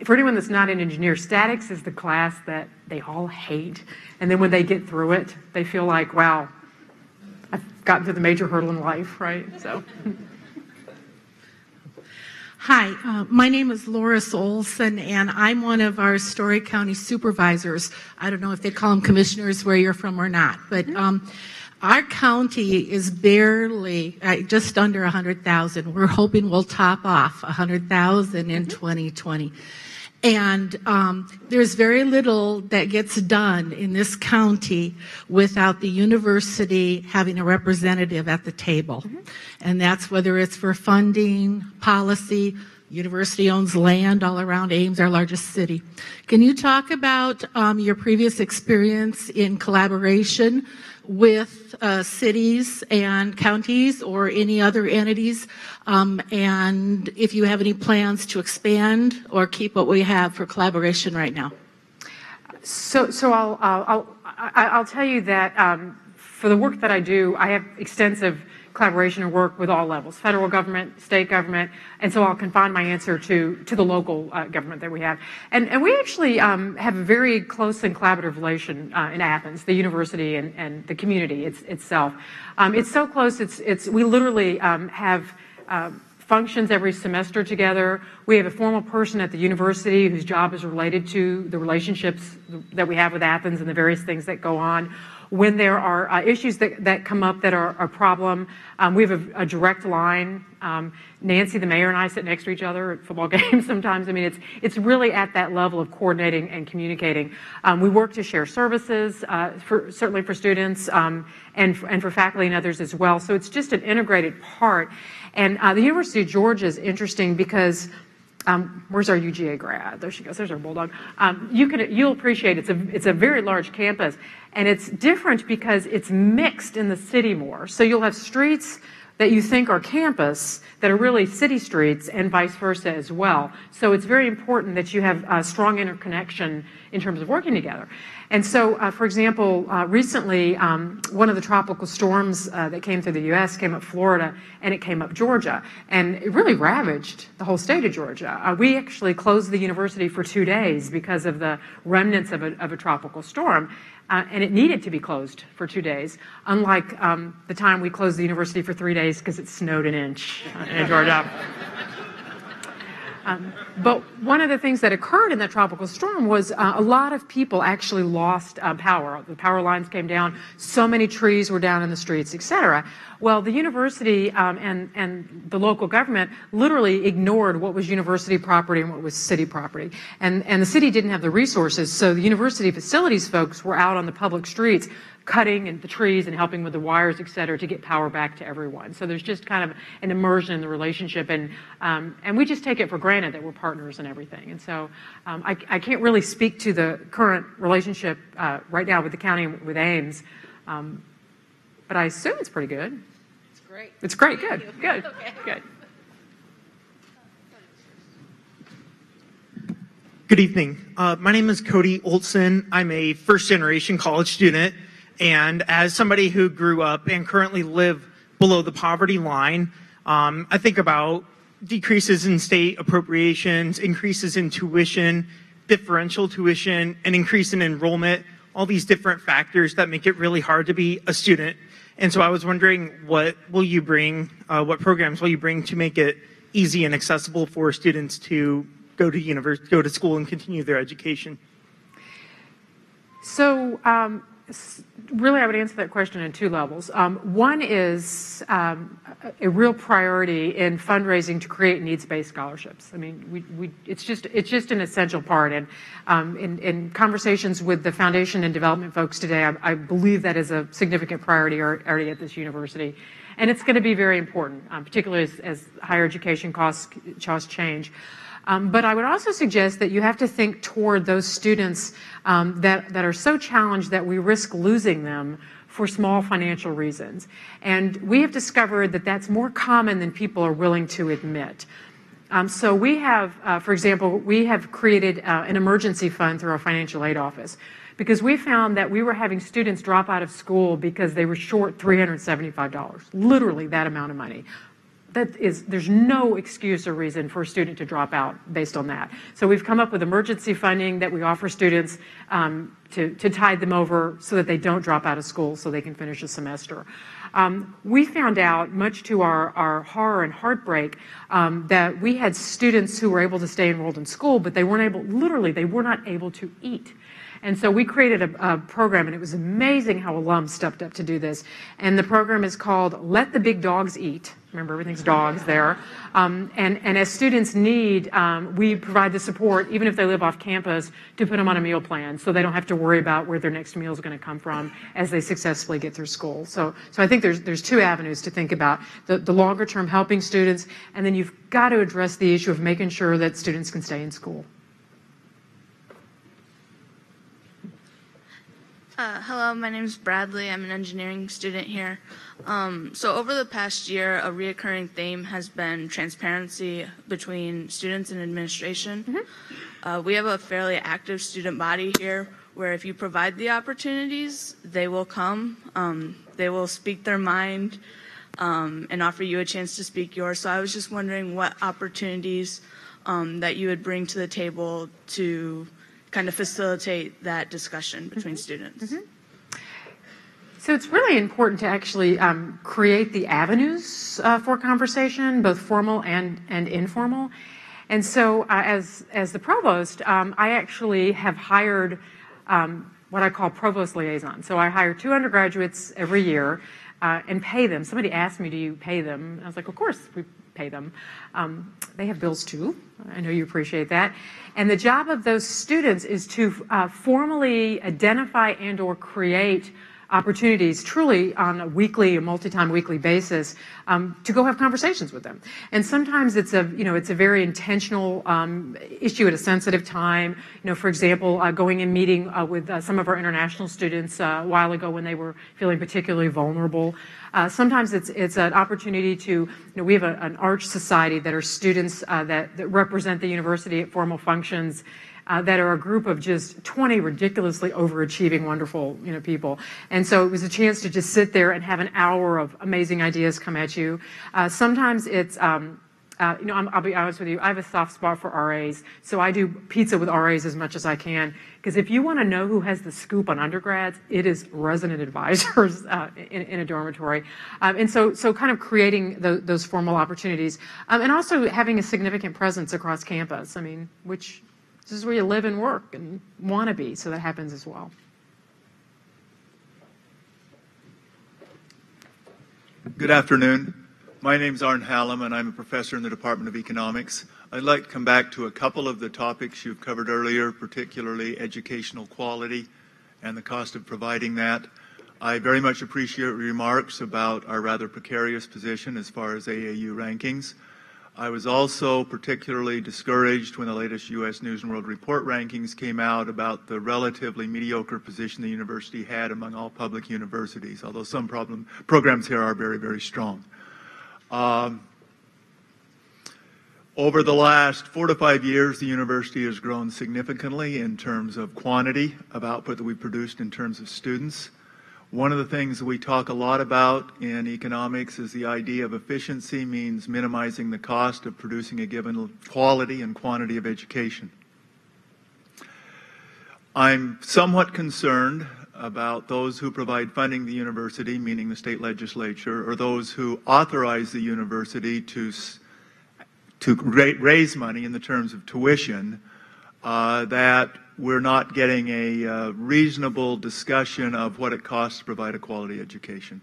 For anyone that's not an engineer, statics is the class that they all hate. And then when they get through it, they feel like, wow, I've gotten to the major hurdle in life, right? So. Hi, my name is Loris Olson, and I'm one of our Story County supervisors. I don't know if they call them commissioners where you're from or not, but our county is barely just under 100,000. We're hoping we'll top off 100,000 in 2020. And there's very little that gets done in this county without the university having a representative at the table. And that's whether it's for funding, policy. University owns land all around Ames, our largest city. Can you talk about your previous experience in collaboration with cities and counties or any other entities, and if you have any plans to expand or keep what we have for collaboration right now? So I'll tell you that for the work that I do, I have extensive collaboration and work with all levels, federal government, state government, and so I'll confine my answer to the local government that we have. And we actually have a very close and collaborative relation in Athens, the university and the community itself. It's so close, we literally have functions every semester together. We have a formal person at the university whose job is related to the relationships that we have with Athens and the various things that go on. When there are issues that come up that are a problem, we have a direct line. Nancy, the mayor, and I sit next to each other at football games sometimes. I mean, it's really at that level of coordinating and communicating. We work to share services, certainly for students and for faculty and others as well. So it's just an integrated part. And the University of Georgia is interesting because where's our UGA grad? There she goes. There's our bulldog. You'll appreciate it's a very large campus, and it's different because it's mixed in the city more. So you'll have streets that you think are campus that are really city streets, and vice versa as well. So it's very important that you have a strong interconnection in terms of working together. And so, for example, recently, one of the tropical storms that came through the U.S. came up Florida, and it came up Georgia. And it really ravaged the whole state of Georgia. We actually closed the university for 2 days because of the remnants of a tropical storm. And it needed to be closed for 2 days, unlike the time we closed the university for 3 days because it snowed an inch in Georgia. But one of the things that occurred in that tropical storm was a lot of people actually lost power. The power lines came down, so many trees were down in the streets, et cetera. Well, the university and the local government literally ignored what was university property and what was city property. And the city didn't have the resources, so the university facilities folks were out on the public streets cutting the trees and helping with the wires, et cetera, to get power back to everyone. So there's just kind of an immersion in the relationship, and we just take it for granted that we're partners and everything. And so I can't really speak to the current relationship right now with the county and with Ames, but I assume it's pretty good. It's great. It's great. Good. Good. Okay. Good. Good evening. My name is Cody Olson. I'm a first-generation college student. And as somebody who grew up and currently live below the poverty line, I think about decreases in state appropriations, increases in tuition, differential tuition, an increase in enrollment, all these different factors that make it really hard to be a student. And so I was wondering, what will you bring, what programs will you bring to make it easy and accessible for students to go to school and continue their education? So really, I would answer that question in two levels. One is a real priority in fundraising to create needs-based scholarships. I mean, it's just an essential part. And in conversations with the foundation and development folks today, I believe that is a significant priority already at this university. And it's going to be very important, particularly as higher education costs change. But I would also suggest that you have to think toward those students that are so challenged that we risk losing them for small financial reasons. And we have discovered that that's more common than people are willing to admit. So we have, for example, we have created an emergency fund through our financial aid office because we found that we were having students drop out of school because they were short $375, literally that amount of money. There's no excuse or reason for a student to drop out based on that. So we've come up with emergency funding that we offer students to tide them over so that they don't drop out of school so they can finish a semester. We found out, much to our horror and heartbreak, that we had students who were able to stay enrolled in school, but they weren't able, literally, they were not able to eat. And so we created a program, and it was amazing how alums stepped up to do this. And the program is called Let the Big Dogs Eat. Remember, everything's dogs there. And as students need, we provide the support, even if they live off campus, to put them on a meal plan so they don't have to worry about where their next meal is going to come from as they successfully get through school. So I think there's two avenues to think about, the longer term helping students, and then you've got to address the issue of making sure that students can stay in school. Hello, my name is Bradley. I'm an engineering student here. So over the past year, a reoccurring theme has been transparency between students and administration. Mm-hmm. We have a fairly active student body here where if you provide the opportunities, they will come. They will speak their mind and offer you a chance to speak yours. So I was just wondering what opportunities that you would bring to the table to kind of facilitate that discussion between students. Mm-hmm. So it's really important to actually create the avenues for conversation, both formal and informal. And so as the provost, I actually have hired what I call provost liaison. So I hire 2 undergraduates every year and pay them. Somebody asked me, do you pay them? And I was like, of course we pay them. They have bills too. I know you appreciate that. And the job of those students is to formally identify and or create opportunities truly on a weekly, a multi-time weekly basis to go have conversations with them. And sometimes it's a very intentional issue at a sensitive time. For example, going and meeting with some of our international students a while ago when they were feeling particularly vulnerable. Sometimes it's an opportunity to, we have an Arch Society that are students that represent the university at formal functions that are a group of just 20 ridiculously overachieving, wonderful, people. And so it was a chance to just sit there and have an hour of amazing ideas come at you. Sometimes it's, I'll be honest with you, I have a soft spot for RAs, so I do pizza with RAs as much as I can, because if you want to know who has the scoop on undergrads, it is resident advisors in a dormitory. And so kind of creating those formal opportunities, and also having a significant presence across campus, which this is where you live and work and want to be, so that happens as well. Good afternoon. My name is Arne Hallam, and I'm a professor in the Department of Economics. I'd like to come back to a couple of the topics you've covered earlier, particularly educational quality and the cost of providing that. I very much appreciate your remarks about our rather precarious position as far as AAU rankings. I was also particularly discouraged when the latest U.S. News & World Report rankings came out about the relatively mediocre position the university had among all public universities, although some programs here are very, very strong. Over the last 4 to 5 years, the university has grown significantly in terms of quantity of output that we produced in terms of students. One of the things that we talk a lot about in economics is the idea of efficiency means minimizing the cost of producing a given quality and quantity of education. I'm somewhat concerned about those who provide funding to the university, meaning the state legislature, or those who authorize the university to raise money in the terms of tuition, that we're not getting a reasonable discussion of what it costs to provide a quality education.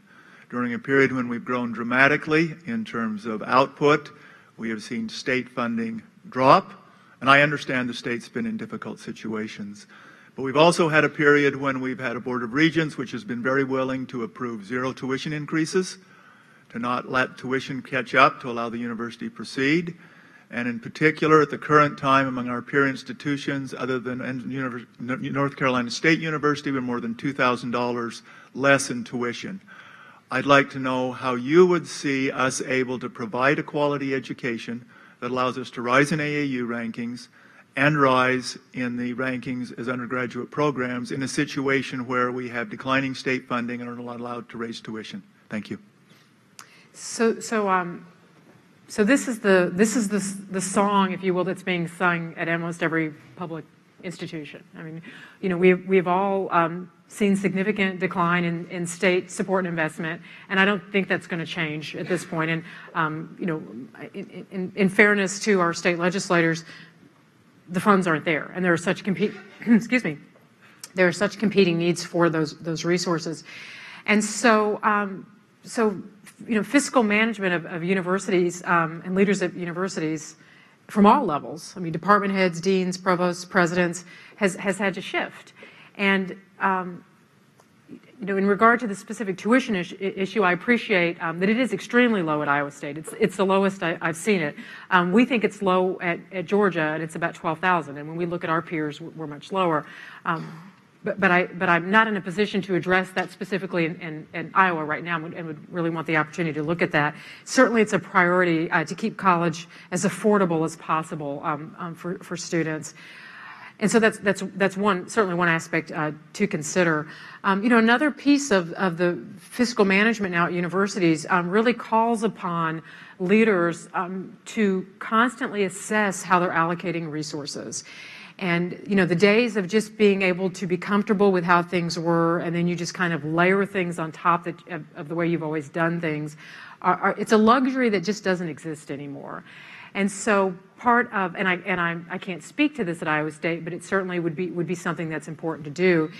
During a period when we've grown dramatically in terms of output, we have seen state funding drop, and I understand the state's been in difficult situations. But we've also had a period when we've had a Board of Regents which has been very willing to approve 0 tuition increases. to not let tuition catch up, to allow the university to proceed. And in particular, at the current time, among our peer institutions, other than North Carolina State University, we're more than $2,000 less in tuition. I'd like to know how you would see us able to provide a quality education that allows us to rise in AAU rankings and rise in the rankings as undergraduate programs in a situation where we have declining state funding and are not allowed to raise tuition. Thank you. So this is the song, if you will, that's being sung at almost every public institution. I mean, you know, we've all seen significant decline in state support and investment, and I don't think that's going to change at this point. And you know, in fairness to our state legislators, the funds aren't there, and there are such excuse me, there are such competing needs for those resources, and so you know, fiscal management of universities and leaders at universities from all levels, I mean, department heads, deans, provosts, presidents, has had to shift. And you know, in regard to the specific tuition issue, I appreciate that it is extremely low at Iowa State. It's the lowest I've seen it. We think it's low at Georgia, and it's about 12,000. And when we look at our peers, we're much lower. But I'm not in a position to address that specifically in Iowa right now, and would really want the opportunity to look at that. Certainly, it's a priority to keep college as affordable as possible for students. And so that's one, certainly one aspect to consider. You know, another piece of the fiscal management now at universities really calls upon leaders to constantly assess how they're allocating resources. And, you know, the days of just being able to be comfortable with how things were, and then you just kind of layer things on top of the way you've always done things, it's a luxury that just doesn't exist anymore. And so part of, and I can't speak to this at Iowa State, but it certainly would be something that's important to do,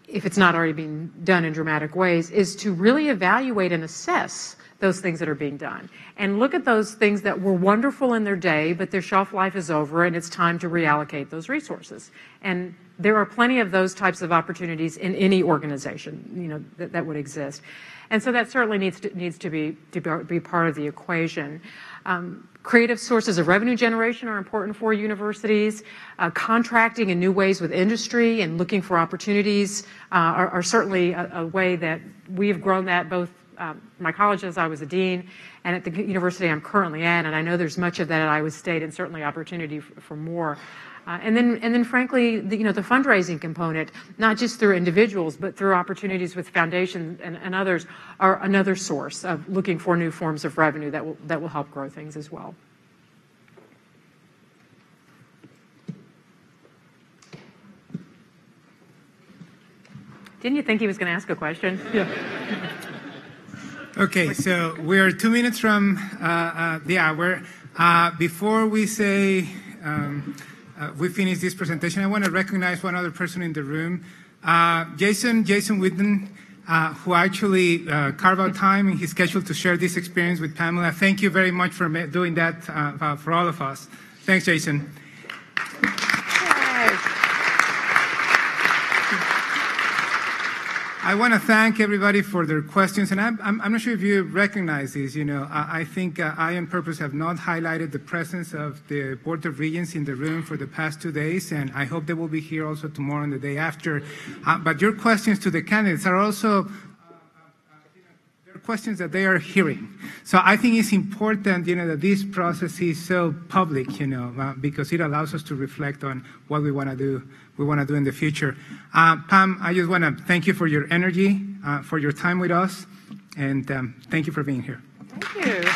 if it's not already being done in dramatic ways, is to really evaluate and assess those things that are being done. And look at those things that were wonderful in their day, but their shelf life is over and it's time to reallocate those resources. And there are plenty of those types of opportunities in any organization, you know, that would exist. And so that certainly needs to be part of the equation. Creative sources of revenue generation are important for universities. Contracting in new ways with industry and looking for opportunities are certainly a way that we've grown that both my college as I was a dean and at the university I'm currently at, and I know there's much of that at Iowa State and certainly opportunity for more. And then frankly, the fundraising component, not just through individuals, but through opportunities with foundations and others, are another source of looking for new forms of revenue that will help grow things as well. Didn't you think he was going to ask a question? Yeah. Okay, so we're 2 minutes from the hour. Before we say we finish this presentation, I want to recognize one other person in the room, Jason Whitten, who actually carved out time in his schedule to share this experience with Pamela. Thank you very much for doing that for all of us. Thanks, Jason. I want to thank everybody for their questions, and I'm not sure if you recognize this. You know, I think I on purpose have not highlighted the presence of the Board of Regents in the room for the past 2 days, and I hope they will be here also tomorrow and the day after. But your questions to the candidates are also questions that they are hearing. So I think it's important, you know, that this process is so public, you know, because it allows us to reflect on what we want to do. In the future. Pam, I just want to thank you for your energy, for your time with us, and thank you for being here. Thank you.